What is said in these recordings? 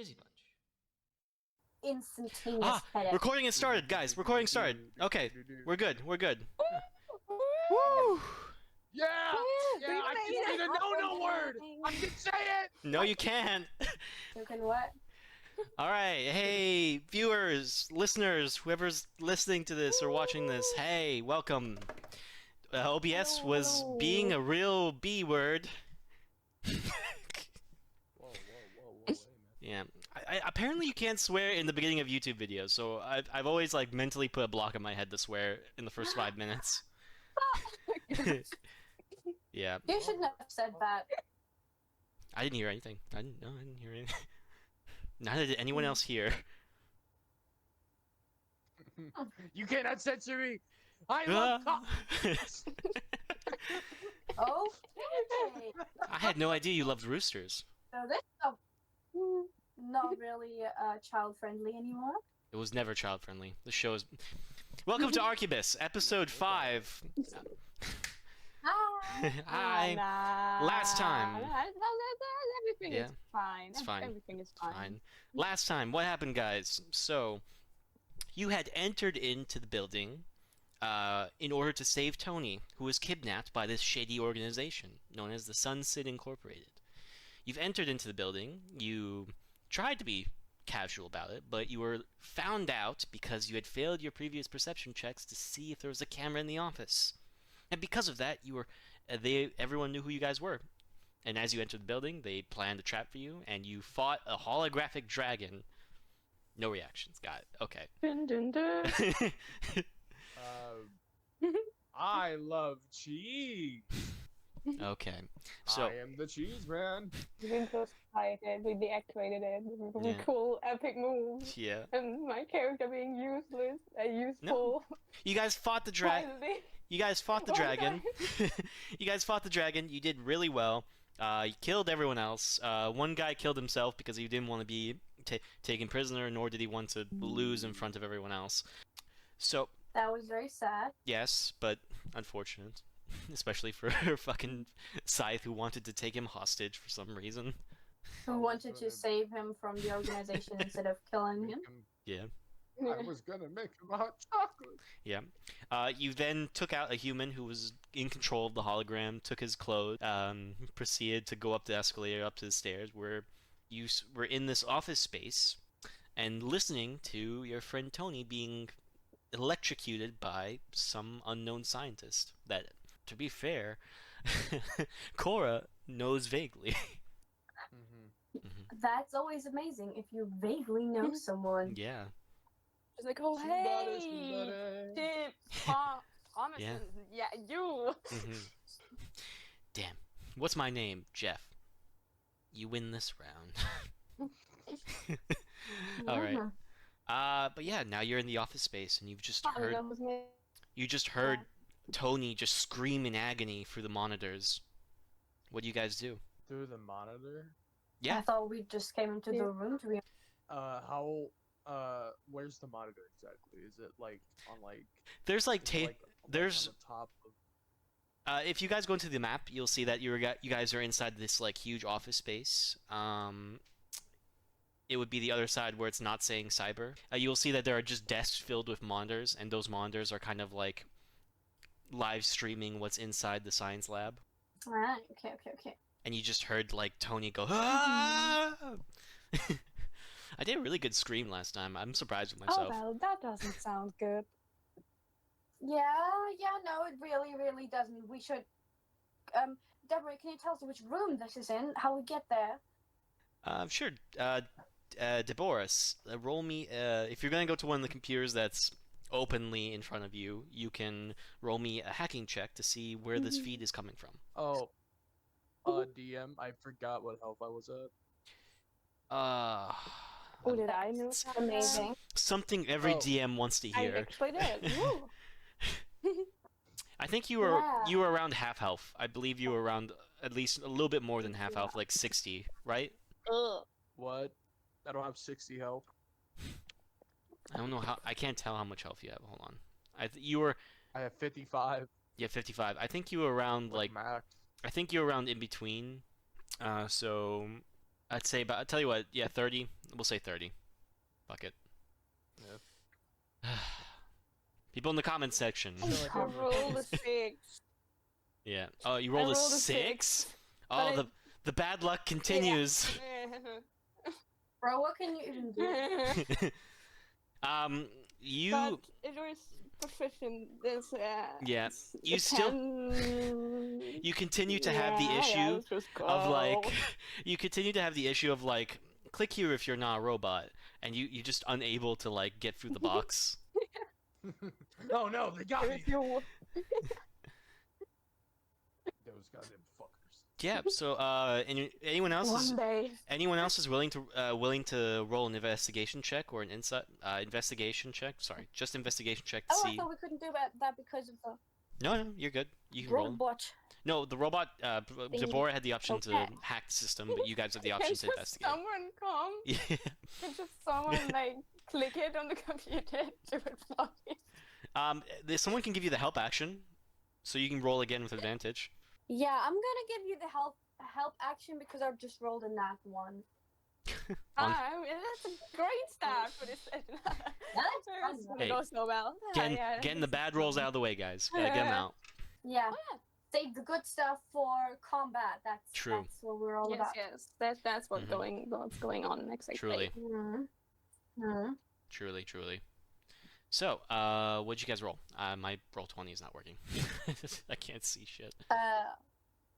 Busy bunch. Instantaneous headache. Recording has started, guys. Recording started. Okay, we're good. We're good. Woo! Yeah! Yeah, I can't even know no word! I can say it! No, you can't. You can what? All right. Hey, viewers, listeners, whoever's listening to this or watching this, hey, welcome. OBS was being a real B word. Whoa, hey, man. Yeah. Apparently you can't swear in the beginning of YouTube videos, so I've always like mentally put a block in my head to swear in the first 5 minutes. Yeah. You shouldn't have said that. I didn't hear anything. I didn't hear anything. Neither did anyone else hear. You cannot censor me! I love Oh, I had no idea you loved roosters. so this is not really child friendly anymore. It was never child friendly. The show is. Welcome to Arquebus, episode 5. Hi. Hi. Last time. Everything Yeah, is fine. it's fine. Everything is fine. Fine. Last time, what happened, guys? So, you had entered into the building in order to save Tony, who was kidnapped by this shady organization known as the Sunset Incorporated. You've entered into the building. You tried to be casual about it, but you were found out because you had failed your previous perception checks to see if there was a camera in the office. And because of that, you were everyone knew who you guys were. And as you entered the building, they planned a trap for you, and you fought a holographic dragon. No reactions. Got it. Okay. Dun, dun, dun. I love cheese! Okay. So I am the cheese man! We've been so excited. We deactivated it. Yeah. Cool, epic moves. yeah, And my character being useless, useful. you guys fought the dragon. Finally. You guys fought the One dragon. You guys fought the dragon. You did really well. You killed everyone else. One guy killed himself because he didn't want to be taken prisoner, nor did he want to lose in front of everyone else. So, That was very sad. yes, but unfortunate. Especially for fucking Scythe, who wanted to take him hostage for some reason. Who wanted to save him from the organization instead of killing him? Yeah. I was gonna make him a hot chocolate! Yeah. You then took out a human who was in control of the hologram, took his clothes, proceeded to go up the escalator, up to the stairs, where you were in this office space, and listening to your friend Tony being electrocuted by some unknown scientist that, to be fair, Cora knows vaguely. That's always amazing if you vaguely know someone. Yeah. Just like, oh, hey! Chip, Thomas, Yeah. yeah, you! Damn. What's my name? Jeff. You win this round. Alright. But yeah, now you're in the office space, and you've just I heard know his name. you just heard Tony just scream in agony through the monitors. What do you guys do? Through the monitor? Yeah. I thought we just came into the room to be. Where's the monitor exactly? Is it like on like... There's like is it, like, there's on the top of... if you guys go into the map, you'll see that you guys are inside this like huge office space. It would be the other side where it's not saying cyber. You'll see that there are just desks filled with monitors, and those monitors are kind of like live streaming what's inside the science lab. Alright, okay. And you just heard like Tony go, "Ah!" I did a really good scream last time. I'm surprised with myself. Oh, well, that doesn't sound good. Yeah, no, it really doesn't. We should. Deborah, can you tell us which room this is in? How we get there? Sure. Deborah, roll me. If you're gonna go to one of the computers that's openly in front of you, you can roll me a hacking check to see where this feed is coming from. Oh. DM, I forgot what health I was at. Oh, did I know that? Amazing. Something every Oh. DM wants to I hear. actually did. Woo. I think you were Yeah. around half health. I believe you were around at least a little bit more than half health, like 60, right? Ugh. What? I don't have 60 health. I don't know how. I can't tell how much health you have. Hold on. You were. I have 55. Yeah, 55. I think you were around like. max. I think you're around in between. So I'd say about. I'll tell you what. Yeah, 30. We'll say 30. Fuck it. People in the comments section. I feel like I I'm rolled a 6. Yeah. Oh, you I rolled a rolled a 6? six, Oh, but the bad luck continues. Bro, what can you even do? You. But it was proficient. This Yeah. You a still. 10. You continue to have the Yeah, issue let's just of like. go. You continue to have the issue of like. Click here if you're not a robot, and you're just unable to like get through the box. Oh no, they got me. If you Those goddamn fuckers. Yeah. So, anyone else is one day. anyone else is willing to roll an investigation check or an insight investigation check? Sorry, just investigation check to Oh, I see. thought we couldn't do that because of the No, you're good. You can roll. robot. No, the robot. Deborah had the option to Okay. hack the system, but you guys have the option Can to just investigate. someone come? Yeah. Can just someone like click it on the computer do it for me? Someone can give you the help action, so you can roll again with advantage. Yeah, I'm gonna give you the help action because I just rolled a nat 1. I mean, that's a great start for this session. That's fun, It's though. gonna Hey, go so well. Getting the bad rolls out of the way, guys. Gotta get them out. Yeah. Oh, yeah. Save the good stuff for combat. That's True. That's what we're all Yes, about. yes. That's what Mhm. what's going on exactly. Truly, Mm-hmm. truly. So, what'd you guys roll? My roll 20 is not working. I can't see shit.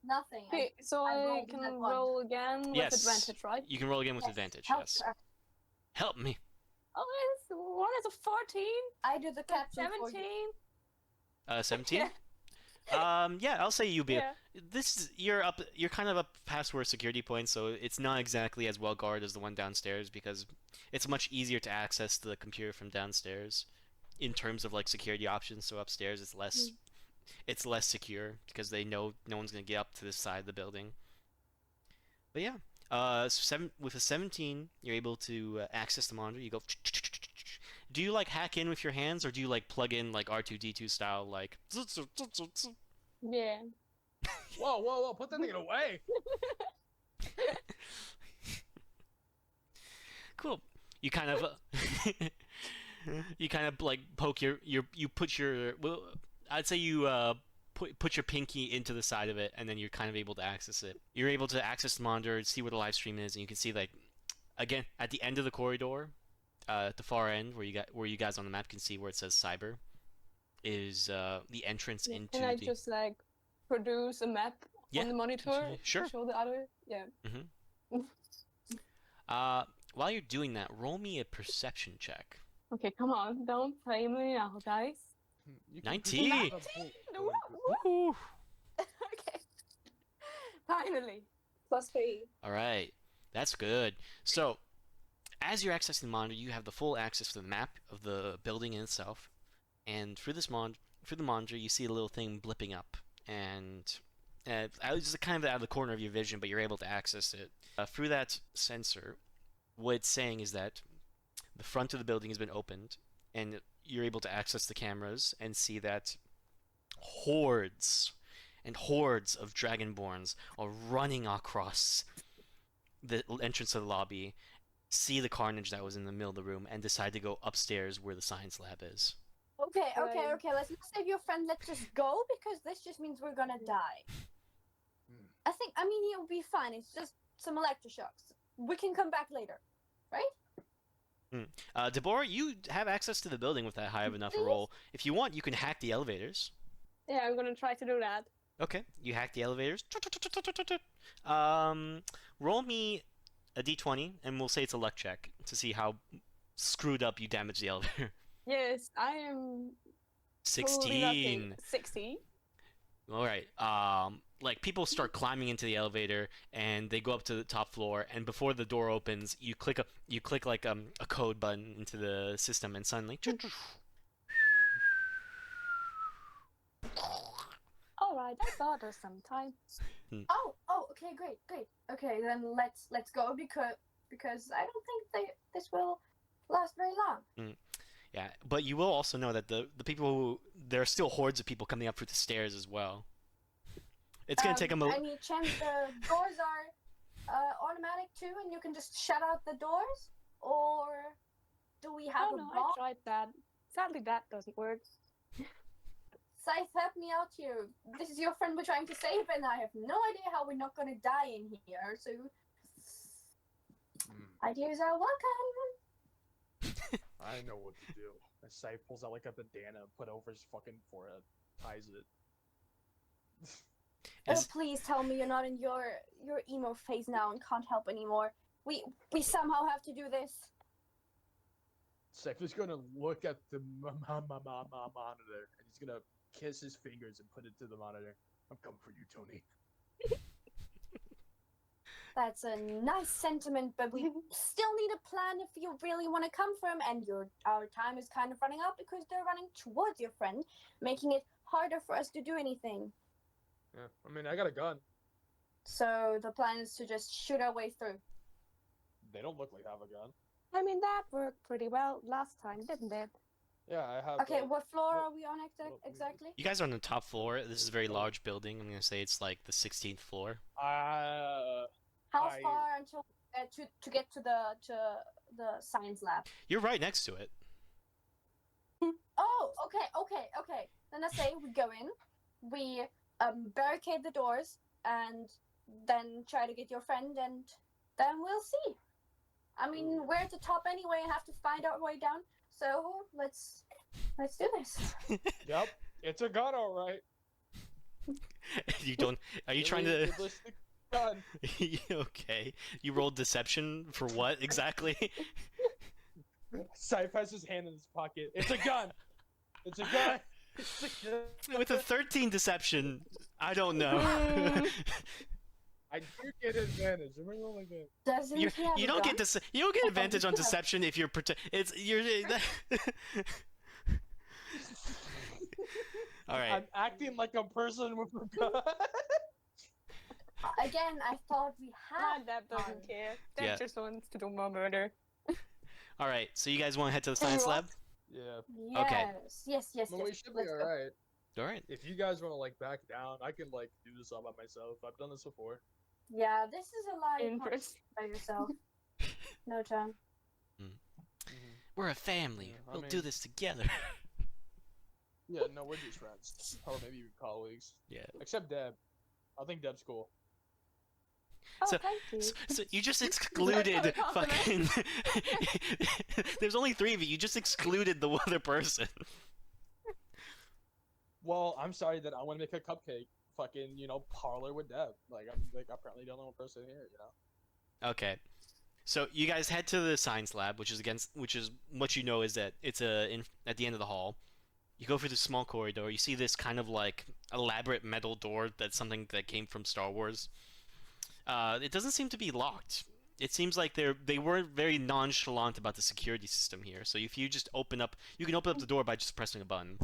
Nothing. Okay, so I I rolled can that one. roll again Yes. with advantage, right? You can roll again with Yes, advantage. help Yes. track. Help me. Oh, it's one is a 14, I do the caption for 17. you. 17. Yeah, I'll say you be. Yeah. You're kind of up past where security points, so it's not exactly as well guarded as the one downstairs because it's much easier to access the computer from downstairs in terms of like security options. So upstairs it's less secure because they know no one's gonna get up to this side of the building. But yeah, with a 17, you're able to access the monitor. You go. Do you like hack in with your hands, or do you like plug in like R2D2 style, like? Yeah. Whoa, put that thing away. Cool. You kind of you kind of like poke you put your well, I'd say you put your pinky into the side of it, and then you're kind of able to access it. You're able to access the monitor, see where the live stream is, and you can see like again at the end of the corridor, at the far end where you guys on the map can see where it says cyber is the entrance into Can I the just like produce a map Yeah, on the monitor? sure. To show the other. Yeah. While you're doing that, roll me a perception check. Okay, come on, don't play me now, guys. You can 19. put that up. Woo, Woo. Okay. Finally. +3. All right, that's good. So, as you're accessing the monitor, you have the full access to the map of the building in itself, and through the monitor, you see a little thing blipping up, and it's kind of out of the corner of your vision, but you're able to access it through that sensor. What it's saying is that the front of the building has been opened, and you're able to access the cameras and see that hordes and hordes of Dragonborns are running across the entrance of the lobby, see the carnage that was in the middle of the room, and decide to go upstairs where the science lab is. Okay. Right. Let's not save your friend. Let's just go because this just means we're gonna die. I mean, he'll be fine. It's just some electroshocks. We can come back later, right? Deborah, you have access to the building with that high of enough a Please? roll. If you want, you can hack the elevators. Yeah, I'm gonna try to do that. Okay, you hack the elevators. Roll me a d20, and we'll say it's a luck check to see how screwed up you damage the elevator. Yes, I am totally lucky. 16. 60. All right. Like people start climbing into the elevator, and they go up to the top floor. And before the door opens, you click like a code button into the system, and suddenly, Alright, I thought of some time. Oh, okay, great. Okay, then let's go because I don't think this will last very long. yeah. But you will also know that the people there are still hordes of people coming up through the stairs as well. It's gonna take them a. Any chance the doors are automatic too, and you can just shut out the doors, or do we have Oh a no, I bomb? tried that. Sadly, that doesn't work. Scythe, help me out here. This is your friend we're trying to save, and I have no idea how we're not gonna die in here. So, ideas are welcome. I know what to do. And Sai pulls out like a bandana, put over his fucking forehead, ties it. Oh, please tell me you're not in your emo phase now and can't help anymore. We somehow have to do this. Saif is gonna look at the monitor, and he's gonna kiss his fingers and put it to the monitor. I'm coming for you, Tony. That's a nice sentiment, but we still need a plan if you really want to come for him, and our time is kind of running out because they're running towards your friend, making it harder for us to do anything. Yeah, I mean, I got a gun. So the plan is to just shoot our way through. They don't look like they have a gun. I mean, that worked pretty well last time, didn't it? Yeah, I have. Okay, what floor what- are we on exactly? You guys are on the top floor. This is a very large building. I'm gonna say it's like the 16th floor. How I- far until to get to the science lab? You're right next to it. Oh, okay. Then I say we go in, we barricade the doors, and then try to get your friend, and then we'll see. I mean, we're at the top anyway and have to find our way down. So let's do this. Yep, it's a gun, all right. You don't. Are you trying to? Realistic gun. Okay. You rolled deception for what exactly? Saif has his hand in his pocket. It's a gun. It's a gun. It's a gun. With a 13 deception, I don't know. I do get advantage. Am I rolling like that? Doesn't you he have you a don't gun? get you don't get advantage on Yeah. deception if you're All right. I'm acting like a person with a gun. Again, I thought we Ah, had. Deb doesn't care. Deb Yeah. just wants to do more murder. All right. So you guys want to head to the science lab? Yeah. Yes. Okay. Yes. Well, we should be Let's go. alright. All right. If you guys want to like back down, I can like do this all by myself. I've done this before. Yeah, this is a lot. You can't Interest. do by yourself. No time. We're a family. Yeah, I We'll do mean- this together. Yeah, no, we're just friends. Or maybe even colleagues. Yeah. Except Deb. I think Deb's cool. Oh, So- thank you. So you just excluded compliment. fucking. There's only 3 of you. You just excluded the other person. Well, I'm sorry that I want to make a cupcake. Fucking, parlor with Deb. Like, I'm like apparently the only one person here. Okay. So you guys head to the science lab, which is what you know is that it's at the end of the hall. You go through the small corridor. You see this kind of like elaborate metal door that's something that came from Star Wars. It doesn't seem to be locked. It seems like they weren't very nonchalant about the security system here. So if you just you can open up the door by just pressing a button.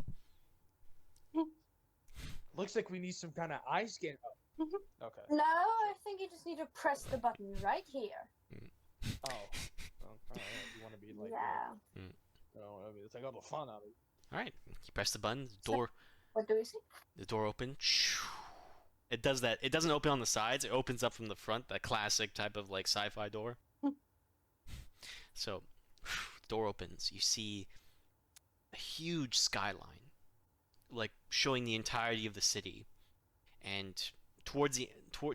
Looks like we need some kind of eye scan. Oh. Okay. No, I think you just need to press the button right here. Oh. Well, alright. You want to be like, Yeah. it's like all the fun out of it. All right. You press the button. What do we see? The door opens. It does that. It doesn't open on the sides. It opens up from the front. That classic type of like sci-fi door. So, the door opens. You see a huge skyline, like showing the entirety of the city. And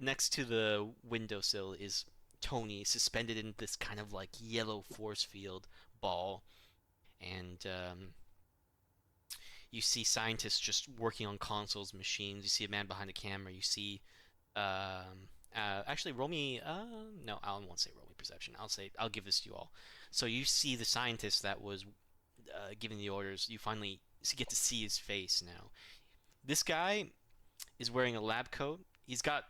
next to the windowsill is Tony suspended in this kind of like yellow force field ball, and you see scientists just working on consoles, machines. You see a man behind a camera. You see, actually, roll me. No, I won't say roll me perception. I'll give this to you all. So you see the scientist that was giving the orders. You finally get to see his face now. This guy is wearing a lab coat. He's got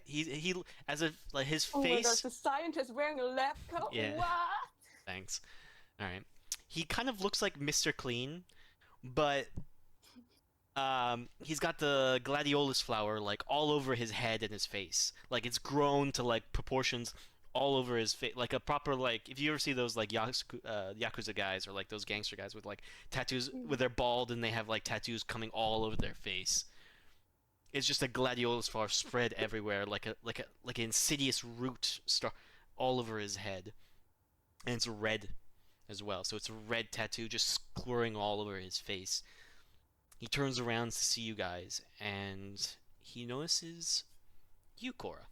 he as if like his Oh my gosh, face. the scientist wearing a lab coat? Yeah. What? Thanks. All right. He kind of looks like Mr. Clean, but he's got the gladiolus flower like all over his head and his face. Like it's grown to like proportions all over his face, like a proper like if you ever see those like yakuza guys or like those gangster guys with like tattoos with their bald and they have like tattoos coming all over their face. It's just a gladiolus flower spread everywhere, like an insidious root star all over his head, and it's red as well. So it's a red tattoo just squirring all over his face. He turns around to see you guys, and he notices you, Cora.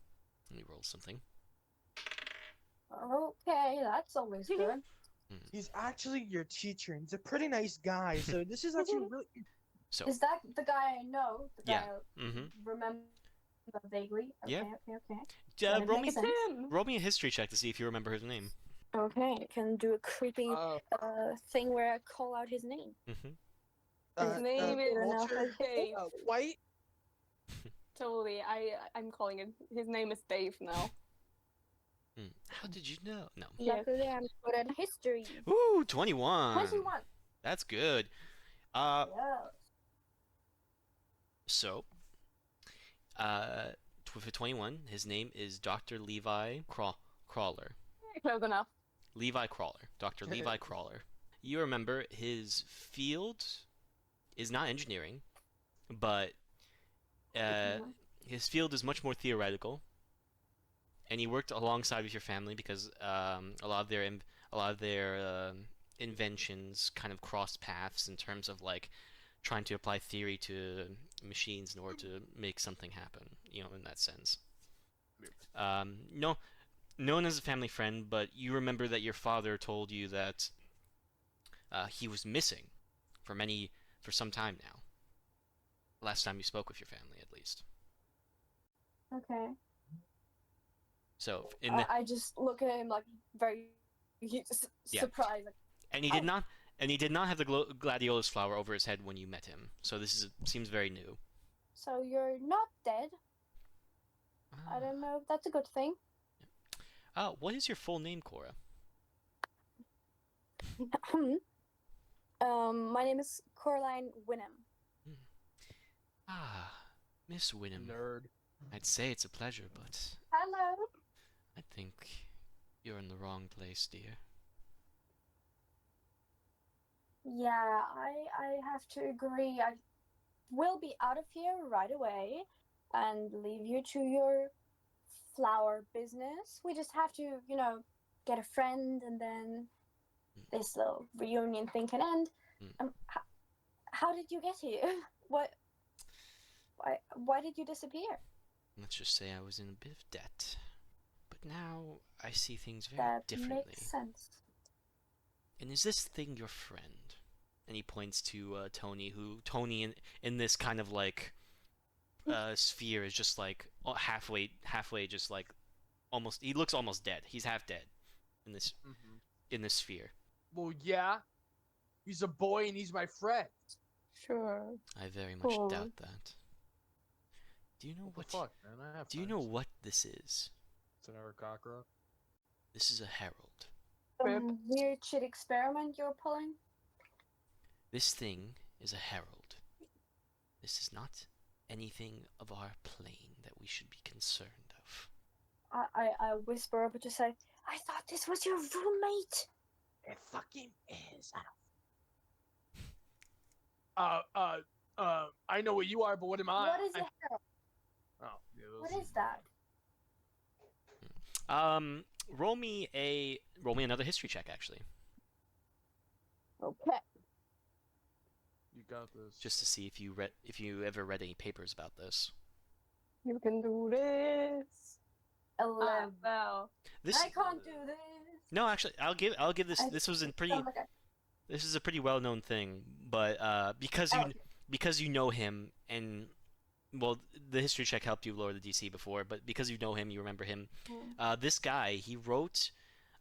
And he rolls something. Okay, that's always good. He's actually your teacher, and he's a pretty nice guy. So this is actually really. So Is that the guy I know? The guy yeah, I remember vaguely? Okay, Yeah. okay. uh, That roll makes me sense. roll me a history check to see if you remember his name. Okay, I can do a creepy Uh, thing where I call out his name. His name is Walter, Dave. White. Totally. I'm calling it. His name is Dave now. How did you know? No. Yes. Luckily, I'm good at history. Ooh, 21. 21. That's good. Yes. So, for 21, his name is Dr. Levi Crawler. Close enough. Levi Crawler. Dr. Levi Crawler. You remember his field is not engineering, but his field is much more theoretical, and he worked alongside with your family because a lot of their inventions kind of cross paths in terms of like trying to apply theory to machines in order to make something happen. You know, in that sense. No, known as a family friend, but you remember that your father told you that he was missing for some time now. Last time you spoke with your family, at least. Okay. So in the I just look at him like very Yeah. surprised. Like, and he did not have the gladiolus flower over his head when you met him. So this seems very new. so you're not dead? I don't know if that's a good thing. What is your full name, Cora? My name is Coraline Winham. Ah, Miss Winham. Nerd. I'd say it's a pleasure, but Hello. I think you're in the wrong place, dear. Yeah, I have to agree. I will be out of here right away and leave you to your flower business. We just have to, get a friend and then this little reunion thing can end. How did you get here? Why did you disappear? Let's just say I was in a bit of debt, but now I see things very That differently. makes sense. And is this thing your friend? And he points to Tony, who Tony in this kind of like sphere is just like halfway, just like almost. He looks almost dead. He's half dead in this sphere. Well, yeah. He's a boy and he's my friend. Sure. I very much Cool. doubt that. Do you know What the fuck, man? I have Do you know friends. what this is? It's an Arquebus. This is a herald. Some weird shit experiment you're pulling? This thing is a herald. This is not anything of our plane that we should be concerned of. I whisper over to say, I thought this was your roommate. It fucking is. I know what you are, but what am I? What is a herald? Oh, yeah, What those- is that? Roll me another history check, actually, Okay. You got this. just to see if you ever read any papers about this. You can do this. 11. Well. This I can't do this. No, actually, I'll give this. This was a pretty. Oh my God. This is a pretty well-known thing, but because you know him and well, the history check helped you lower the DC before, but because you know him, you remember him. This guy, he wrote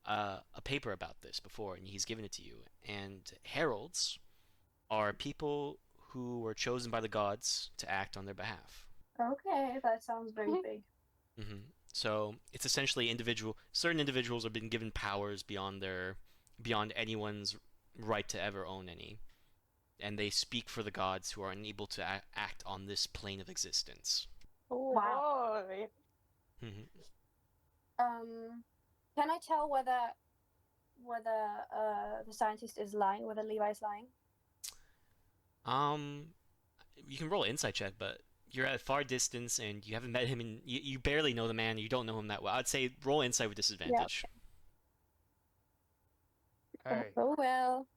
a paper about this before, and he's given it to you. And heralds are people who were chosen by the gods to act on their behalf. Okay, that sounds very big. So it's essentially certain individuals have been given powers beyond anyone's right to ever own any, and they speak for the gods who are unable to act on this plane of existence. Wow. Can I tell whether the scientist is lying, whether Levi's lying? You can roll an insight check, but you're at a far distance and you haven't met him, and you barely know the man. You don't know him that well. I'd say roll insight with disadvantage. Hey, Oh well.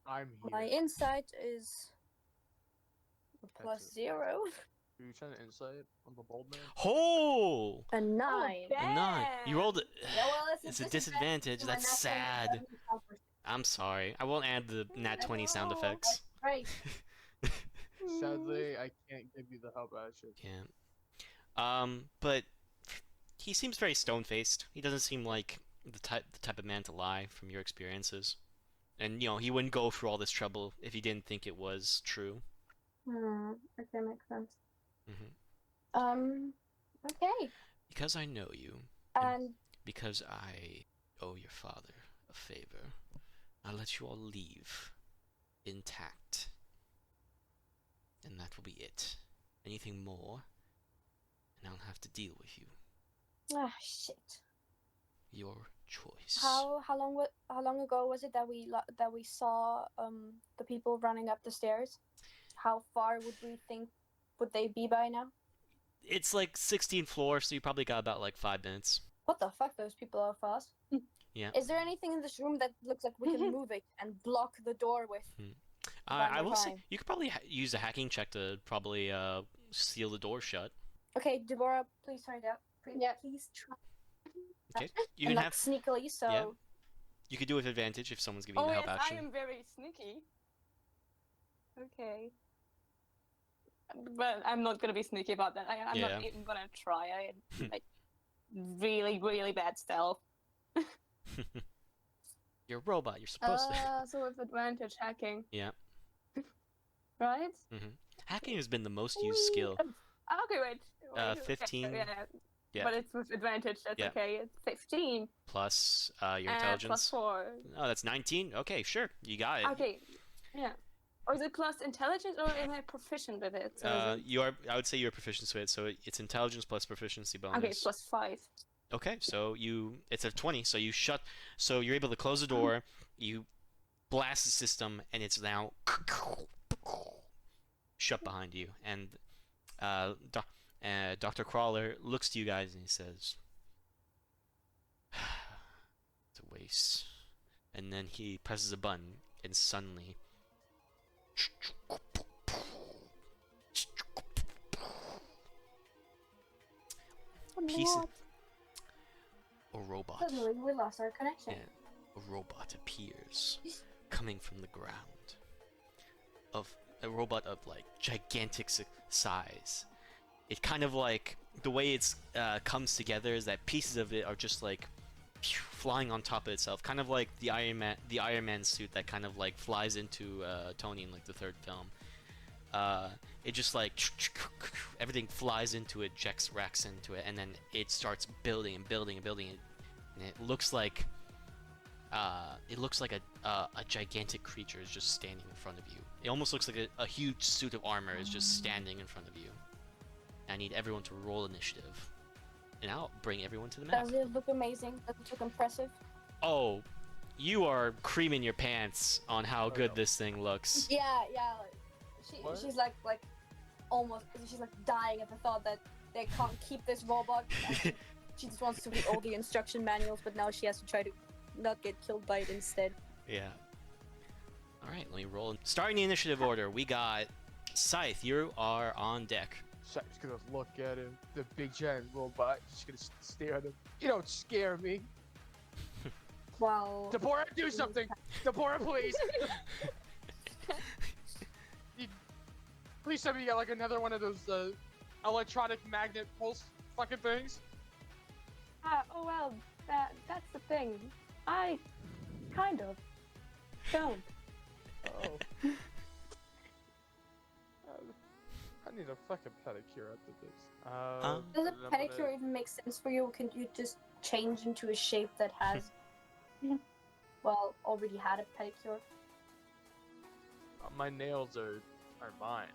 I'm My here. insight is a plus it. 0. Are you trying to insight on the bald man? Oh, A 9. a 9. You rolled. Yeah, well, It's a disadvantage. to my That's natural sad. 20 coverage. I'm sorry. I won't add the nat 20 sound No. effects. Right. Sadly, I can't give you the help I should. Yeah. But he seems very stone-faced. He doesn't seem like the type of man to lie from your experiences. And he wouldn't go through all this trouble if he didn't think it was true. Okay, makes sense. Hmm. Okay. Because I know you, And because I owe your father a favor, I'll let you all leave intact. And that will be it. Anything more, and I'll have to deal with you. shit. Your choice. How long ago was it that we saw the people running up the stairs? How far would they be by now? It's like 16th floor, so you probably got about like 5 minutes. What the fuck? Those people are fast. Yeah. Is there anything in this room that looks like we can move it and block the door with? I will say time? you could probably use a hacking check to probably seal the door shut. Okay, Deborah, please try that. Yeah. Please try. Okay, you And can like have. sneakily, so. Yeah. You could do it with advantage if someone's giving you Oh the yes, help I action. am very sneaky. Okay. But I'm not gonna be sneaky about that. I'm Yeah. not even gonna try. I like really, really bad stealth. You're a robot. You're supposed to. So with advantage hacking. Yeah. Right? Hacking has been the most used skill. Okay, wait. 15. Yeah. Yeah. But it's with advantage. That's Yeah. okay. It's 15. Plus your And intelligence. plus 4. Oh, that's 19. Okay, sure. You got it. Okay. Yeah. Or is it plus intelligence, or am I proficient with it? So is it... You are. I would say you're proficient with it, so it's intelligence plus proficiency bonus. Okay, plus 5. Okay, so it's a 20, so so you're able to close the door, you blast the system, and it's now shut behind you. And Dr. Crawler looks to you guys and he says, "It's a waste." And then he presses a button, and suddenly, piece. A robot. Suddenly, we lost our connection. Yeah, a robot appears, coming from the ground. A robot of like gigantic size. It kind of like the way it's comes together is that pieces of it are just like flying on top of itself, kind of like the Iron Man suit that kind of like flies into Tony in like the third film. It just like everything flies into it, racks into it, and then it starts building and building and building, and it looks like a gigantic creature is just standing in front of you. It almost looks like a huge suit of armor is just standing in front of you. I need everyone to roll initiative, and I'll bring everyone to the map. Does it look amazing? Does it look impressive? Oh, you are creaming your pants on how good no. this thing looks. Yeah. Like, she's like almost. She's like dying at the thought that they can't keep this robot. She just wants to read all the instruction manuals, but now she has to try to not get killed by it instead. Yeah. Alright, let me roll. Starting the initiative order, we got Scythe, you are on deck. Scythe's gonna look at him, the big giant robot. She's gonna stare at him. You don't scare me. Well, Deborah, do something! Deborah, please! Please tell me you got like another one of those electronic magnet pulse fucking things. Oh well, that's the thing. I kind of don't. Oh. I need a fucking pedicure after this. does a I'm pedicure gonna- even make sense for you? Can you just change into a shape that has, well, already had a pedicure? My nails are mine.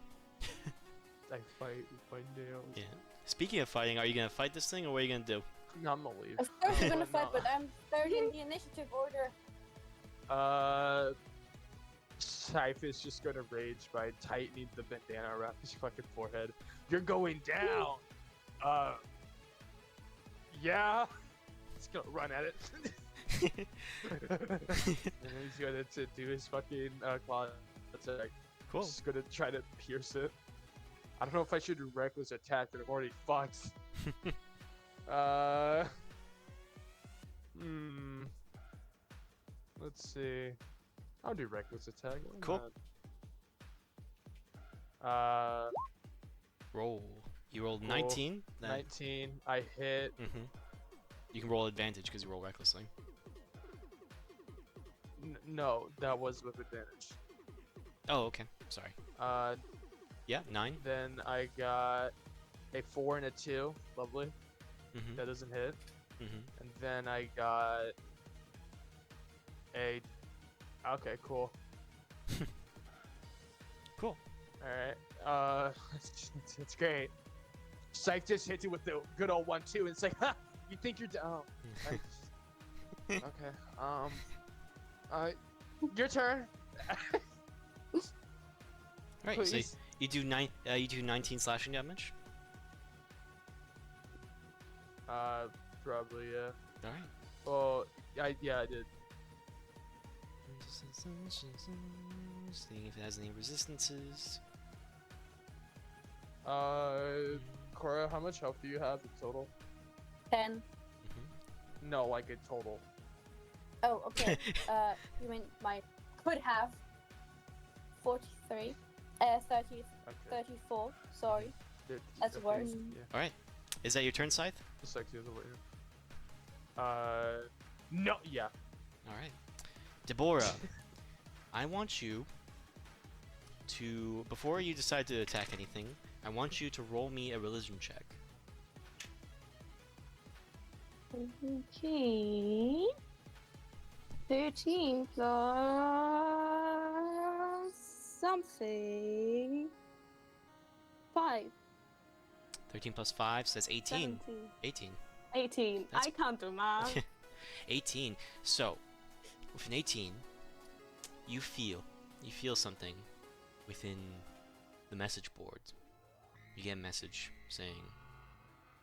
I fight with my nails. Yeah. Speaking of fighting, are you gonna fight this thing or what are you gonna do? No, I'm gonna leave. Of course you're gonna No. fight, but I'm third in the initiative order. Scythe is just gonna rage by tightening the bandana around his fucking forehead. You're going down. Yeah. He's gonna run at it. And he's gonna do his fucking claw attack. Cool. Just gonna try to pierce it. I don't know if I should do reckless attack, but I'm already fucked. Let's see. I'll do reckless attack. Why Cool. not? Roll. You rolled Cool. 19. 19. I hit. You can roll advantage because you roll recklessly. No, that was with advantage. Oh, okay. Sorry. Yeah, 9. Then I got a 4 and a 2. Lovely. That doesn't hit. And then I got a. Okay, cool. Cool. Alright. It's great. Psych just hits you with the good old 1-2, and it's like, ha! You think you're down. Okay. Your turn. All right. So Please. you do 19 slashing damage. Probably, yeah. All right. Oh, yeah, I did. Seeing if it has any resistances. Cora, how much health do you have in total? 10. No, like in total. Oh, okay. You mean my could have 43, 30, Okay. 34. Sorry. That's Okay, worse. Yeah, All right. Is that your turn, Scythe? just like the other way. No, yeah. All right. Deborah, I want you to, before you decide to attack anything, I want you to roll me a religion check. Okay. 13 plus something. 5. 13 plus 5 says 18. 17. 18. 18. That's- I can't do math. 18. So, with an 18, you feel something within the message board. You get a message saying,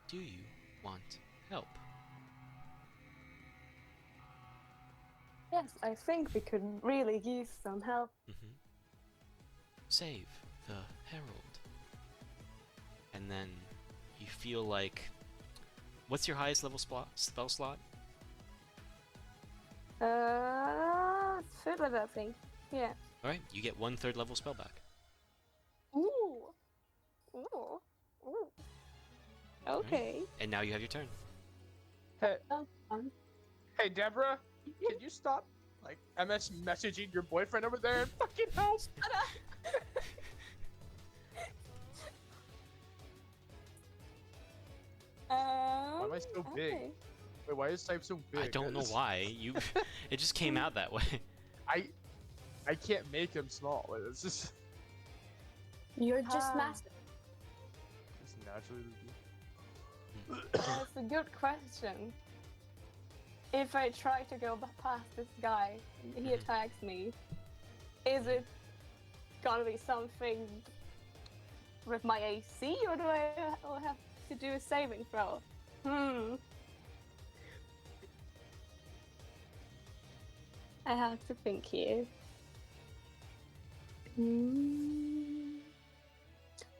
"Do you want help?" Yes, I think we could really use some help. Save the Herald. And then you feel like, what's your highest level spell slot? Third level, I think. Yeah. All right, you get 1/3 level spell back. Ooh. Ooh. Ooh. Okay. And now you have your turn. Hey, Oh, hey, Deborah, can you stop, like, MS messaging your boyfriend over there and fucking help? Why am I so big? Okay. Wait, why is Type so big? I don't know why. It just came out that way. I can't make him small. It's just you're just Ah. massive. it's naturally. That's a good question. If I try to go past this guy, and he attacks me, is it gonna be something with my AC, or do I have to do a saving throw? I have to think here.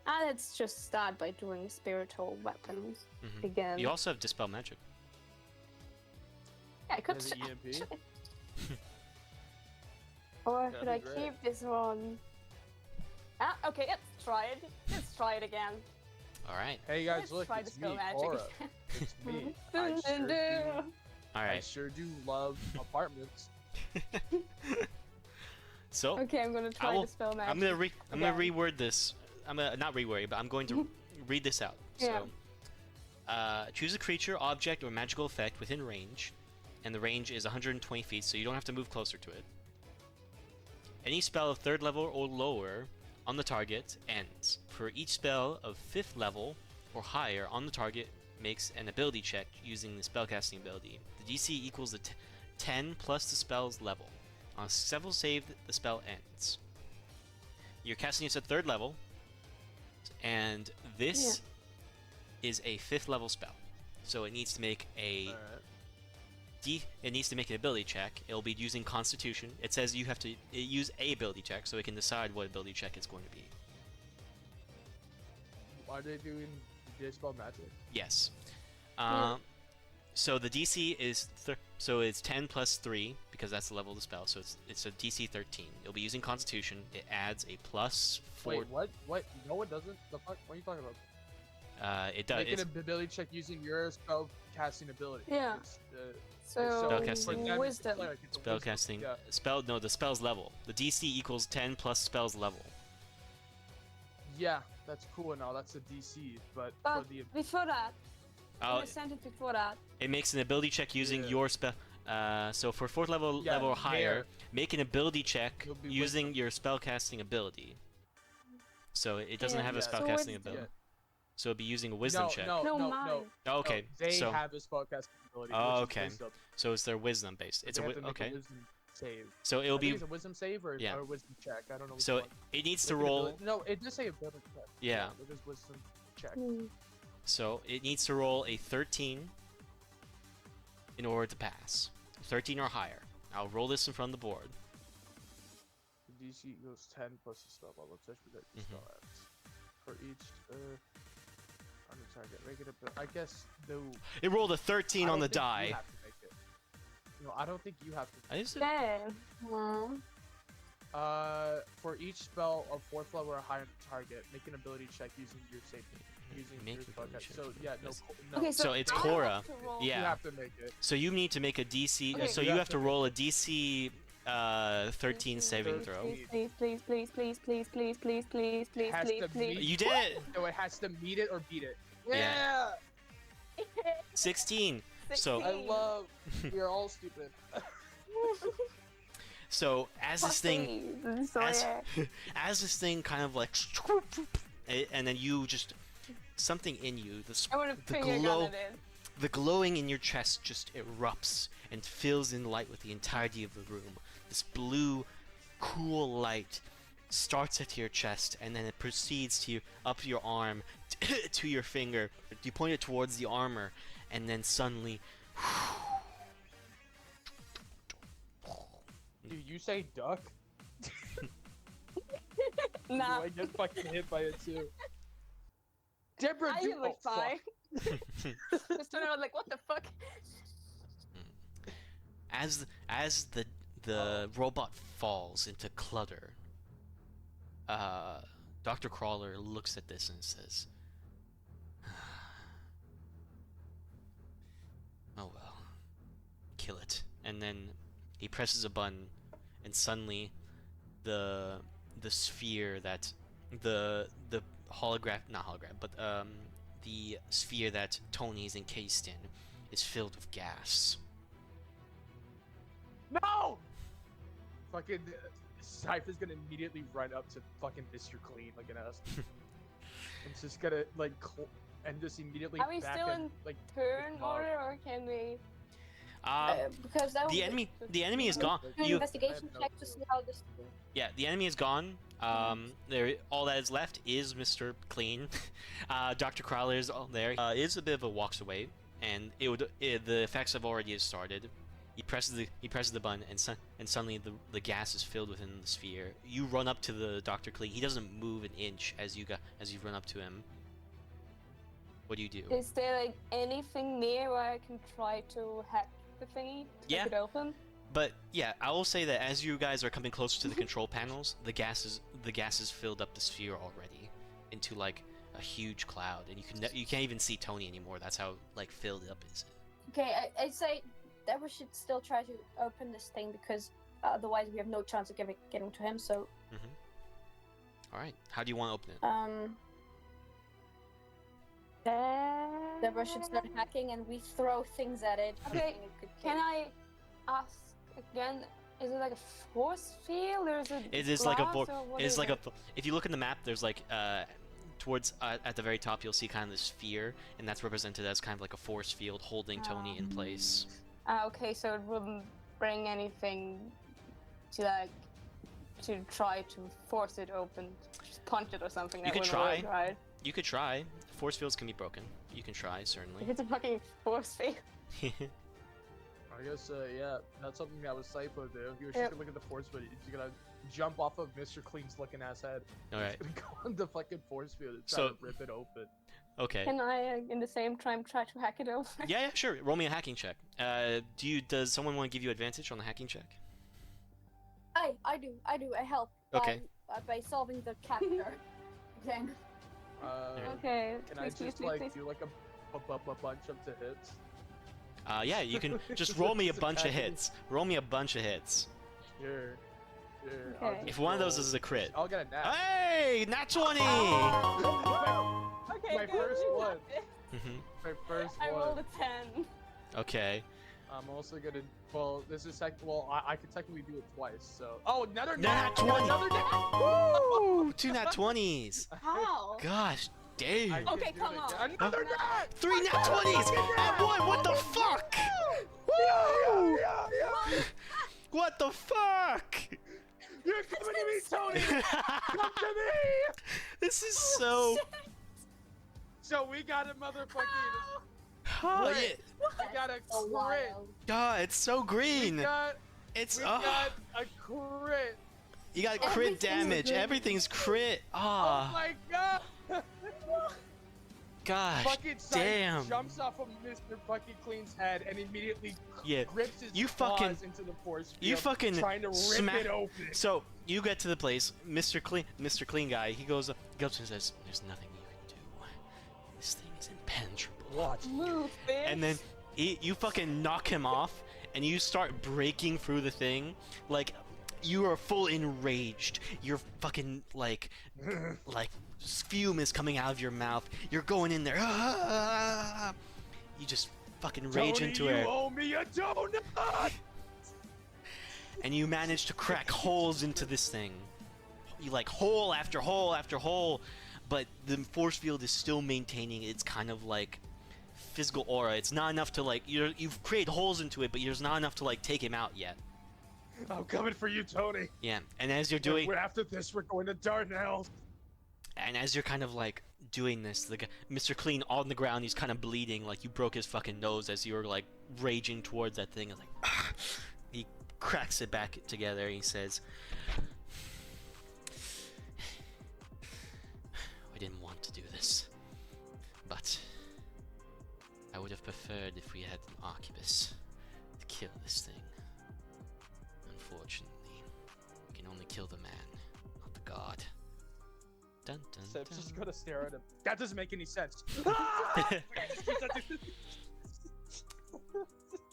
Let's just start by doing spiritual weapons again. You also have Dispel Magic. Yeah, I could. Has an EMP? Or That'd should I be great. keep this one? Okay, let's try it. Let's try it again. All right. Hey guys, Let's look, try it's Dispel me, Magic Aura. again. It's me. Dun, dun, dun. All I right. sure do love apartments. So Okay, I'm gonna try Dispel Magic. I'm gonna again. reword this. I'm gonna not reword, but I'm going to read this out. Yeah. So, choose a creature, object, or magical effect within range, and the range is 120 feet, so you don't have to move closer to it. Any spell of 3rd level or lower on the target ends. For each spell of 5th level or higher on the target makes an ability check using the spellcasting ability. The DC equals the 10 plus the spell's level. On a successful save, the spell ends. You're casting this at 3rd level, and this is a 5th level spell. So it needs to make a Alright. it needs to make an ability check. It'll be using Constitution. It says you have to use a ability check, so it can decide what ability check it's going to be. Are they doing? Do they spell magic? Yes. Yeah. So the DC is so it's 10 plus 3 because that's the level of the spell. So it's a DC 13. It'll be using Constitution. It adds a plus 4. Wait, what? What? No, it doesn't. The fuck? What are you talking about? It does. Make an ability check using your spell casting ability. Yeah. It's, So Spellcasting. for them, it's wisdom. cleric, it's a Spell wisdom, casting. Yeah. Spell. No, the spell's level. The DC equals 10 plus spell's level. Yeah, that's cool and all. That's a DC, but But for the before that, Oh, in the sentence before that, it makes an ability check using Yeah. your spell. So for 4th level Yeah, or higher, there. make an ability check It'll be using wisdom. your spellcasting ability. So it doesn't Yeah. have a Yeah. So spellcasting wisdom. ability. Yeah. So it'd be using a wisdom no, check. no, No, no, mine. no. Oh, okay. No, they so have a spellcasting ability. Oh, which is okay. Wisdom. so it's their wisdom based. It's They a have to make okay. a wisdom save. So I it'll think be it's a wisdom save or, yeah. or a wisdom check. I don't know. Which so one. it needs to Make an roll. ability- No, it does say ability check. Yeah. It is wisdom check. So it needs to roll a 13 in order to pass. 13 or higher. I'll roll this in front of the board. The DC equals 10 plus the spell level. Such that the Mhm. spell adds. For each on the target regular. But I guess the. It rolled a 13 I on don't the think die. You have to make it. No, I don't think you have to. Is it? then For each spell of 4th level or higher on the target, make an ability check using your safety. Using Make your an spell ability check. check. So yeah, no, Yes. no. okay, So it's I have Cora. to roll- Yeah. You have to make it. So you need to make a DC. Okay. So You you have have to to roll a DC 13 saving throw. Please, please, please, please, please, please, please, please, please, Has please, to please. meet- You did it. So it has to meet it or beat it. Yeah. 16. So- I love. We are all stupid. So as this thing So as, yeah. as this thing kind of like and then you just something in you I want to the finger glow gun it in. the glowing in your chest just erupts and fills in light with the entirety of the room. This blue cool light starts at your chest and then it proceeds to you up your arm to your finger. You point it towards the armor and then suddenly Do you say duck? Nah, Do I get fucking hit by it too? Deborah, I do. was Oh, fine. fuck. Just when I was like, what the fuck? as the robot falls into clutter, Dr. Crawler looks at this and says, "Oh well, kill it." And then he presses a button, and suddenly, the sphere that the holograph not hologram but the sphere that Tony is encased in is filled with gas. No! Fucking Cypher's gonna immediately run up to fucking Mr. Clean like an ass. I'm just gonna like and just immediately Are we back still and, in like turn ignore. order or can we? Because that The enemy is gone. do an You investigation no check to see how this. Yeah, the enemy is gone. There, all that is left is Mr. Clean. Dr. Crowler is all there. Is a bit of a walks away, and the effects have already started. He presses the button, and suddenly the gas is filled within the sphere. You run up to the Dr. Clean. He doesn't move an inch as you run up to him. What do you do? Is there like anything near where I can try to hack the thingy to Yeah. make it open? But yeah, I will say that as you guys are coming closer to the control panels, the gas is filled up the sphere already into like a huge cloud, and you can't even see Tony anymore. That's how like filled up is it. Okay, I'd say that we should still try to open this thing because otherwise we have no chance of getting to him. So All right, how do you want to open it? Deborah should start hacking and we throw things at it. Okay, hoping it could Can kill. I ask again? Is it like a force field or is it? It is like a glass, board. or what It's is like it? if you look in the map, there's like towards at the very top you'll see kind of this sphere, and that's represented as kind of like a force field holding Tony in place. Okay, so it wouldn't bring anything to like to try to force it open, just punch it or something. You That could wouldn't try. work, right? You could try. Force fields can be broken. You can try, certainly. If it's a fucking force field. I guess, yeah, that's something that was Cypher do. He was just Yep. gonna look at the force field. He's gonna jump off of Mr. Clean's looking ass head. Alright. He's gonna go on the fucking force field and try So- to rip it open. Okay. Can I, in the same time, try to hack it over? Yeah, sure. Roll me a hacking check. Does someone want to give you advantage on the hacking check? I do. I help Okay. by solving the capture. Again. Okay. Can I just like do like a bunch of the hits? Yeah, you can just roll me a Just bunch of attacking. hits. Roll me a bunch of hits. Sure. I'll Okay. just If one of those roll- is a crit. I'll get a nat. Hey, nat 20! Okay, My good, first you one. got it. Mhm. My first I one. rolled a 10. Okay. I'm also gonna. Well, this is I could technically do it twice. So. Oh, another Nat nat. 20. Another nat. Woo! 2 nat 20s. How? Gosh, damn. I can Okay, do come it on. again. Another nat. 3 nat 20s and 1. What the fuck? Yeah, Woo! yeah. What the fuck? You're coming to me, Tony. Come to me. This is so. So we got a motherfucking. Oh, yeah. We got a So crit. wild. God, it's so We green. got. It's We oh, got a crit. you got crit Everything's damage. green. Everything's crit. Oh Ah, my god. gosh, Fucking damn. jumps off of Mr. Fucking Clean's head and immediately Yeah, grips his you claws fucking- into the force field, you fucking trying to rip smack- it open. So you get to the place, Mr. Clean guy. He goes up and says, "There's nothing you can do. This thing is impenetrable." Watch. Move, bitch. And then you fucking knock him off, and you start breaking through the thing, like you are full enraged. You're fucking like fume is coming out of your mouth. You're going in there. "Ah!" You just fucking rage Tony, into you it, owe me a donut. and you manage to crack holes into this thing. You like hole after hole after hole, but the force field is still maintaining its kind of like physical aura. It's not enough to like you've created holes into it, but there's not enough to like take him out yet. I'm coming for you, Tony. Yeah, and as you're doing, We're after this, we're going to Darnell. and as you're kind of like doing this, the guy, Mr. Clean on the ground, he's kind of bleeding, like you broke his fucking nose as you were like raging towards that thing. It's like, "Ah." He cracks it back together. And he says, "We didn't want to do this, but I would have preferred if we had an Arquebus to kill this thing. Unfortunately, we can only kill the man, not the god." Dun, dun, Seb's just dun. gonna stare at him. That doesn't make any sense.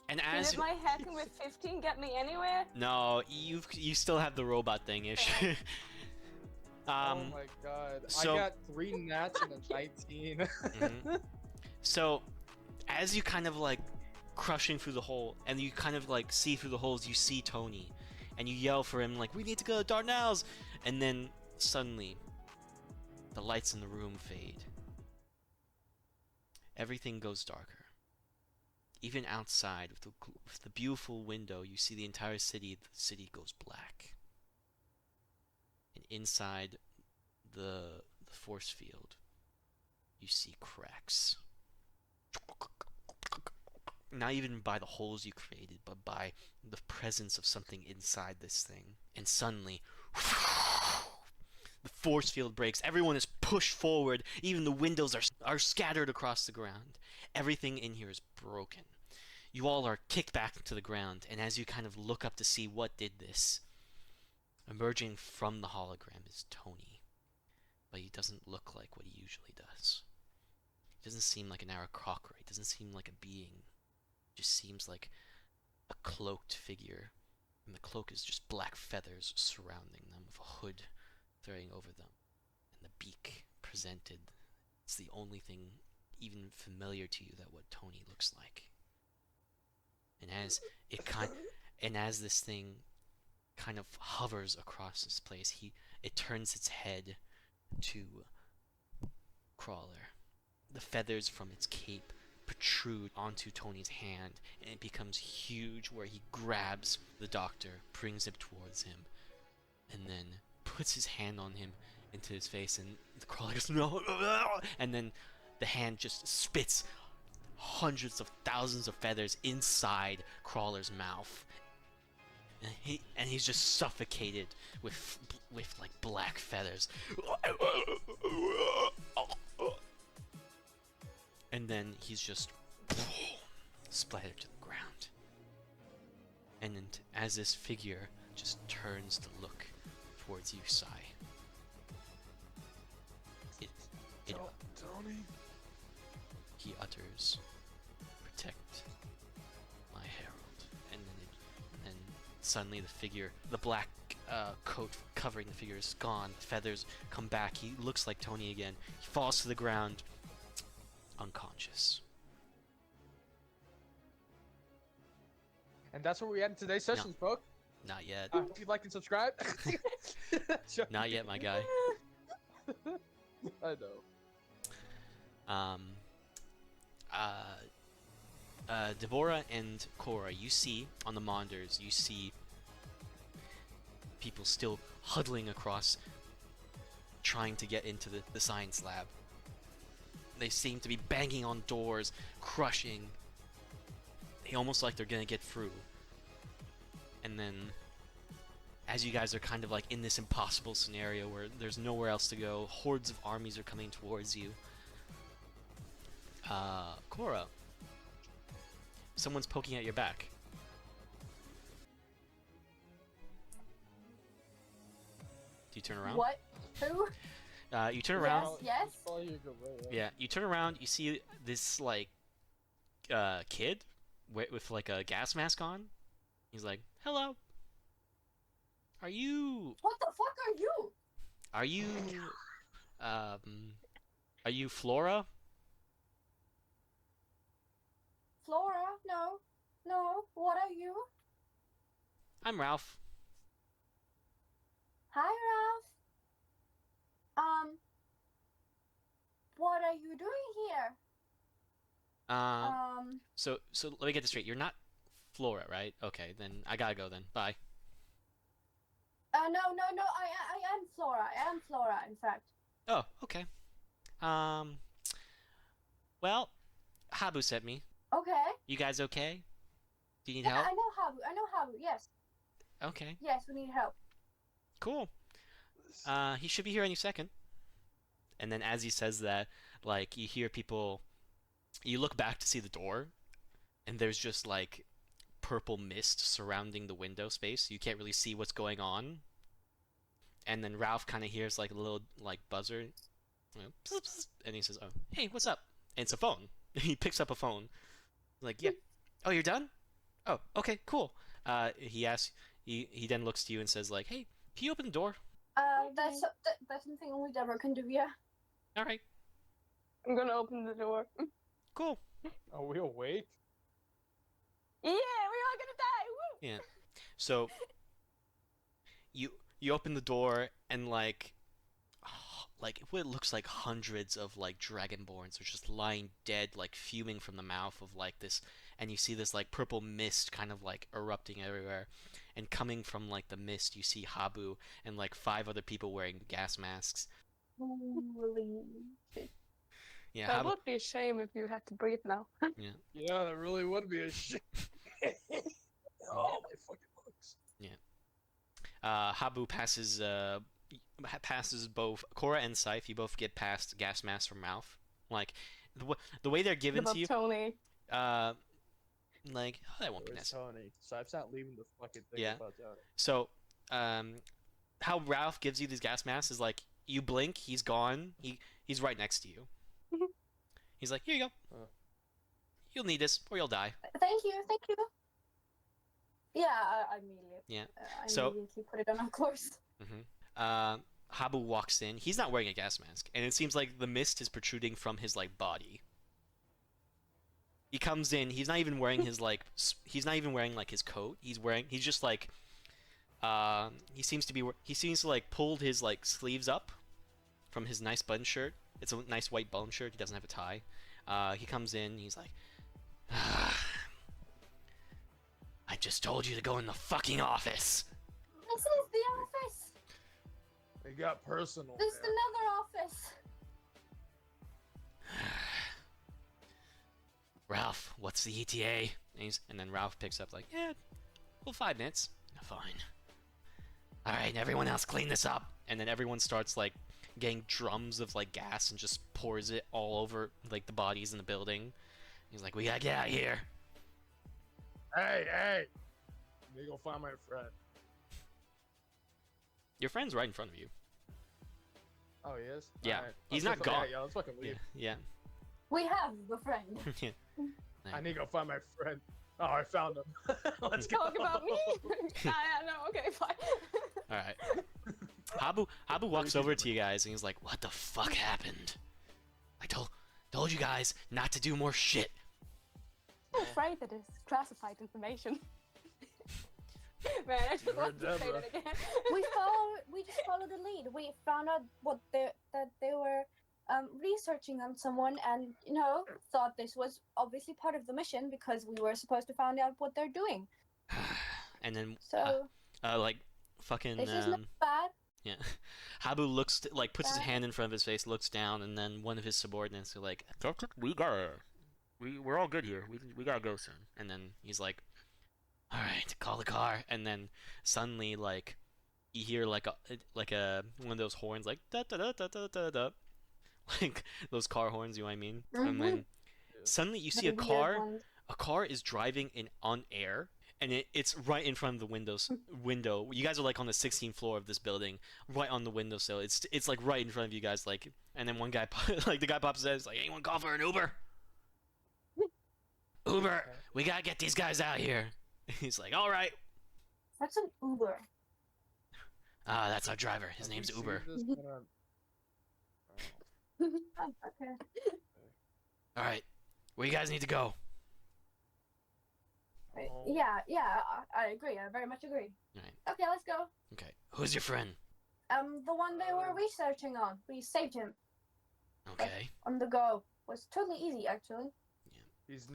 And Did as my hacking with 15 get me anywhere? no, you still have the robot thing ish. Oh my god. so- I got 3 nats and a 19. Mhm. So, as you kind of like crushing through the hole, and you kind of like see through the holes, you see Tony, and you yell for him like, "We need to go to Darnell's!" And then suddenly, the lights in the room fade. Everything goes darker. Even outside, with the beautiful window, you see the entire city. The city goes black. And inside the force field, you see cracks. Not even by the holes you created, but by the presence of something inside this thing. And suddenly, the force field breaks. Everyone is pushed forward. Even the windows are scattered across the ground. Everything in here is broken. You all are kicked back to the ground, and as you kind of look up to see what did this, emerging from the hologram is Tony. But he doesn't look like what he usually does. He doesn't seem like an Aarakocra. He doesn't seem like a being. He just seems like a cloaked figure. And the cloak is just black feathers surrounding them with a hood throwing over them. And the beak presented. It's the only thing even familiar to you that what Tony looks like. And as this thing kind of hovers across this place, it turns its head to Crawler. The feathers from its cape protrude onto Tony's hand, and it becomes huge where he grabs the doctor, brings him towards him, and then puts his hand on him into his face, and the crawler goes, no, and then the hand just spits hundreds of thousands of feathers inside Crawler's mouth. And he's just suffocated with like black feathers. And then he's just splattered to the ground. And then as this figure just turns to look towards you, Sai, Tony. he utters, "Protect my herald." And then suddenly the figure, the black coat covering the figure is gone. Feathers come back. He looks like Tony again. He falls to the ground, unconscious. And that's where we end today's session, folks. Not yet. If you'd like and subscribe. Not yet, my guy. I know. Devorah and Cora, you see on the monitors, you see people still huddling across, trying to get into the science lab. They seem to be banging on doors, crushing. They almost like they're gonna get through. And then, as you guys are kind of like in this impossible scenario where there's nowhere else to go, hordes of armies are coming towards you. Cora, someone's poking at your back. Do you turn around? What? Who? You turn around. Yes. Yeah, you turn around. You see this like kid with like a gas mask on. He's like, "Hello. Are you? What the fuck are you? Are you? Are you Flora?" Flora? No. No. What are you? I'm Ralph. Hi, Ralph. What are you doing here? So let me get this straight. You're not Flora, right? Okay, then I gotta go then. Bye. No. I am Flora. I am Flora, in fact. Oh, okay. Well, Habu sent me. Okay. You guys okay? Do you need Yeah, help? I know Habu. I know Habu. Yes. Okay, Yes, we need help. cool. He should be here any second. And then as he says that, like, you hear people, you look back to see the door, and there's just like purple mist surrounding the window space. You can't really see what's going on. And then Ralph kind of hears like a little like buzzer, you know, pss, pss, and he says, "Oh, hey, what's up?" And it's a phone. He picks up a phone. Like, yeah. Oh, you're done? Oh, okay, cool. He asks. He then looks to you and says, like, "Hey, can you open the door?" That's something only Deborah can do. Yeah. All right, I'm gonna open the door. cool. Are we awake? Yeah, we're all gonna die! Woo! Yeah. So you open the door and like what looks like hundreds of like dragonborns are just lying dead, like fuming from the mouth of like this, and you see this like purple mist kind of like erupting everywhere, and coming from like the mist you see Habu and like 5 other people wearing gas masks. Holy shit. Yeah, That Habu. would be a shame if you had to breathe now. Yeah, that really would be a shit. Oh, my fucking bugs. Habu passes both Cora and Scythe. You both get past gas masks from mouth. Like the way they're given About to you. Tony. Like, oh, that won't be Where's necessary. Tony? So I'm not leaving the fucking thing Yeah. about Tony. So, how Ralph gives you these gas masks is like you blink, he's gone. He's right next to you. He's like, here you go. You'll need this, or you'll die. Thank you. Thank you. Yeah, I immediately. Yeah. I So- immediately put it on, of course. Habu walks in. He's not wearing a gas mask, and it seems like the mist is protruding from his like body. He comes in. He's not even wearing his like. He's not even wearing like his coat. He's just like. He seems to like pulled his like sleeves up from his nice button shirt. It's a nice white button shirt. He doesn't have a tie. He comes in. He's like, I just told you to go in the fucking office. This is the office. It got personal. There's there. another office. Ralph, what's the ETA? And then Ralph picks up like, yeah, well, 5 minutes. Fine. All right, everyone else, clean this up. And then everyone starts like getting drums of like gas and just pours it all over like the bodies in the building. He's like, we gotta get out of here. Hey! Let me go find my friend. Your friend's right in front of you. Oh, he is? Yeah, Alright. he's Let's not go- gone. Yeah, let's fucking Yeah, leave. yeah. We have the friend. Yeah. I need to go find my friend. Oh, I found him. Let's go. Talk about me? Yeah, no, okay, fine. All right. Habu walks over to you guys and he's like, "What the fuck happened? I told you guys not to do more shit." I'm afraid that it's classified information. Man, I just want to say Deborah. that again. We just followed the lead. We found out that they were researching on someone, and thought this was obviously part of the mission because we were supposed to find out what they're doing. And then So like fucking this is not bad. yeah. Habu looks like puts his hand in front of his face, looks down, and then one of his subordinates are like, we're all good here. We gotta go soon. And then he's like, all right, call the car. And then suddenly like you hear like a one of those horns like da da da da da da da, like those car horns. You know what I mean? And then suddenly you see a The weird car. ones. A car is driving on air, and it's right in front of the window. You guys are like on the 16th floor of this building, right on the windowsill. It's like right in front of you guys, like. And then one guy, like the guy pops his head, is like, "Anyone call for an Uber? Uber, we gotta get these guys out here." He's like, "All right." That's an Uber. Ah, that's our driver. His name's Have you Uber. seen this when I'm- Okay. All right, where you guys need to go? Oh. Yeah, I agree. I very much agree. Right. Okay, let's go. Okay, who's your friend? The one they were researching on. We saved him Okay. on the go. Was totally easy, actually. He's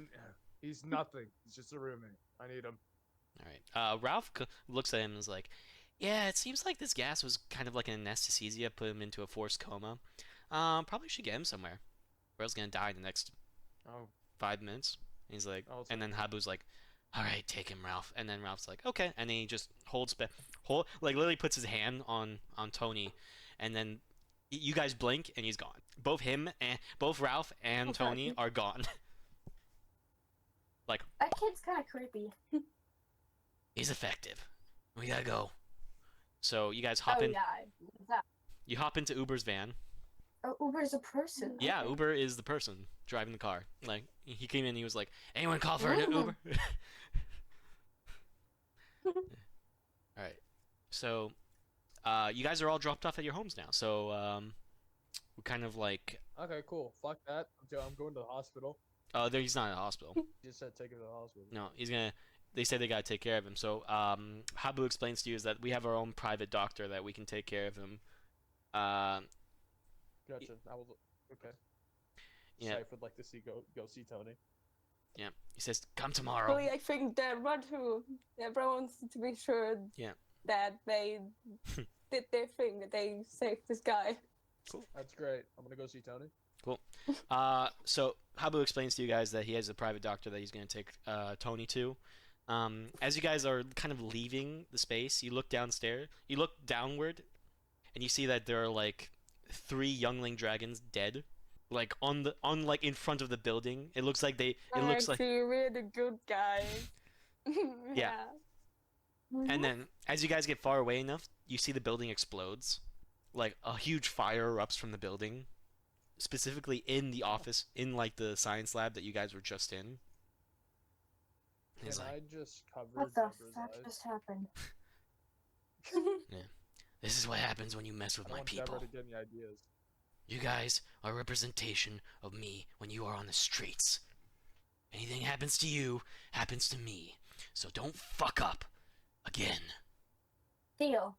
nothing. He's just a roommate. I need him. All right. Ralph looks at him and is like, "Yeah, it seems like this gas was kind of like an anesthesia, put him into a forced coma. Probably should get him somewhere, or else gonna die in the next Oh, 5 minutes." And he's like, Oh, and then Habu's like, "All right, take him, Ralph." And then Ralph's like, "Okay," and then he just like literally puts his hand on Tony, and then you guys blink and he's gone. Both Ralph and Okay. Tony are gone. Like, That kid's kind of creepy. he's effective. We gotta go. So you guys hop in. Yeah. That. You hop into Uber's van. Oh, Uber's a person. Yeah, Okay. Uber is the person driving the car. Like, he came in and he was like, "Anyone call for an Ooh. Uber?" Alright. So, you guys are all dropped off at your homes now. So, we're kind of like, okay, cool. Fuck that. I'm going to the hospital. he's not in the hospital. You just said take him to the hospital. No, they say they gotta take care of him. So, Habu explains to you is that we have our own private doctor that we can take care of him. Gotcha. I was okay. Yeah. Syph would like to go see Tony. Yeah. He says, "Come tomorrow." Really, I think that run through everyone wants to be sure Yeah. that they did their thing, that they saved this guy. That's great. I'm gonna go see Tony. So Habu explains to you guys that he has a private doctor that he's going to take Tony to. As you guys are kind of leaving the space, you look downward, and you see that there are like 3 youngling dragons dead, like on like in front of the building. It looks like it looks like, We're the good guys. Yeah. Mhm. and then as you guys get far away enough, you see the building explodes, like a huge fire erupts from the building, specifically in the office, in like the science lab that you guys were just in. Can He's like, I just cover What the Deborah's fuck eyes? just happened? "This is what happens when you mess I with don't my want people. Deborah to get any ideas. You guys are a representation of me when you are on the streets. Anything happens to you, happens to me. So don't fuck up again." Deal.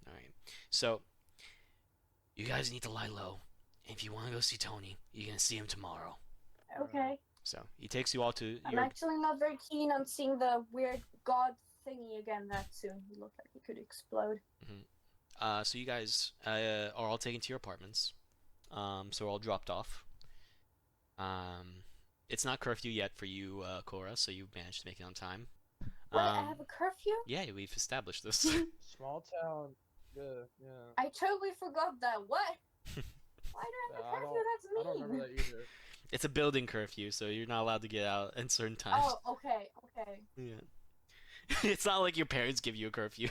Alright. So, you guys need to lie low. And if you want to go see Tony, you're going to see him tomorrow. Okay. So, he takes you all to I'm your... actually not very keen on seeing the weird god thingy again that soon. He looked like he could explode. So you guys are all taken to your apartments. So we're all dropped off. It's not curfew yet for you, Cora, so you managed to make it on time. Wait, I have a curfew? Yeah, we've established this. Small town. Yeah, yeah. I totally forgot that. What? Why do I have a I curfew? That's I don't remember mean. that either. It's a building curfew, so you're not allowed to get out at certain times. Oh, okay, okay. Yeah. It's not like your parents give you a curfew.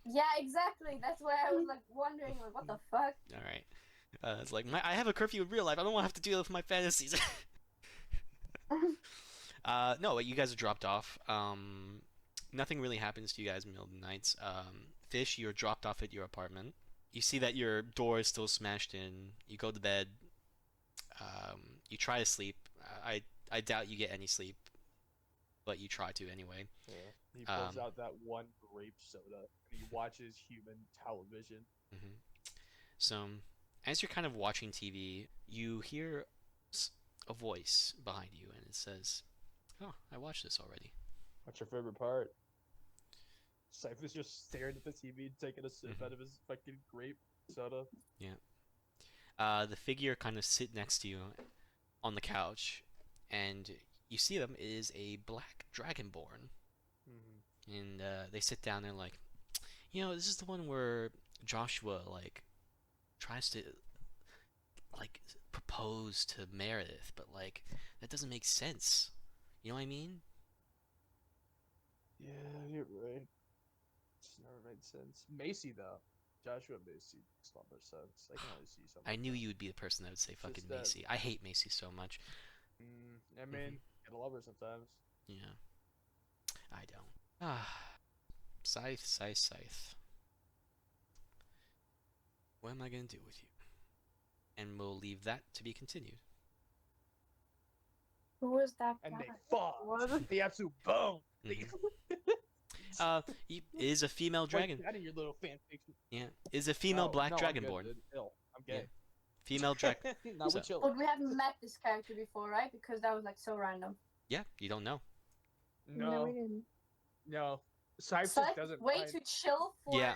Yeah, exactly. That's why I was like wondering, like, what the fuck? All right. It's like I have a curfew in real life. I don't want to have to deal with my fantasies. No, you guys are dropped off. Nothing really happens to you guys in the middle of the night. Fish, you're dropped off at your apartment. You see that your door is still smashed in. You go to bed. You try to sleep. I doubt you get any sleep, but you try to anyway. Yeah. He pulls out that one grape soda and he watches human television. hmm So, as you're kind of watching TV, you hear a voice behind you, and it says, "Oh, I watched this already." What's your favorite part? Cypher's just staring at the TV, taking a sip out of his fucking grape soda. Yeah. The figure kind of sit next to you on the couch, and you see them. It is a black dragonborn, and they sit down and like, this is the one where Joshua like tries to like propose to Meredith, but like that doesn't make sense. You know what I mean? Yeah, you're right. It's never made sense. Macy though, Joshua Macy makes a lot more sense. I can only see something. I knew you would be the person that would say fucking that- Macy. I hate Macy so much. I mean, gotta love her sometimes. Yeah. I don't. Scythe, Scythe, Scythe. What am I gonna do with you? And we'll leave that to be continued. Who was that And guy? they fuck. The absolute bone. It is a female dragon. That in your little fan fiction. Yeah, is a female black no, dragonborn. I'm gay. Female drag. Not So- with children. But we haven't met this character before, right? Because that was like so random. Yeah, you don't know. No, we didn't. no. Cypher Psych, doesn't. way mind. too chill for Yeah.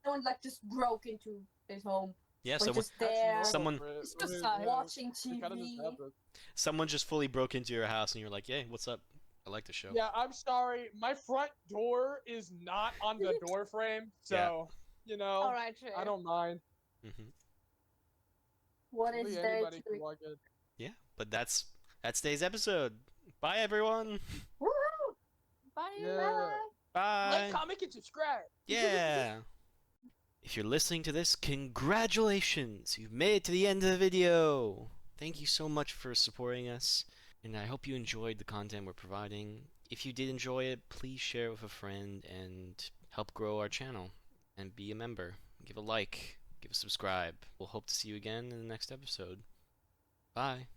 someone like just broke into his home. Yeah, We're someone just there. Someone- Just watching TV. someone just fully broke into your house, and you're like, "Hey, what's up? I like the show." Yeah, I'm sorry. My front door is not on the door frame, so All right, sure. I don't mind. hmm What is Really, there anybody to can walk in. Yeah, but that's today's episode. Bye, everyone. Woohoo! Bye. Yeah. Bye. Like, comment, and subscribe. Yeah. If you're listening to this, congratulations! You've made it to the end of the video! Thank you so much for supporting us, and I hope you enjoyed the content we're providing. If you did enjoy it, please share it with a friend and help grow our channel. And be a member. Give a like. Give a subscribe. We'll hope to see you again in the next episode. Bye.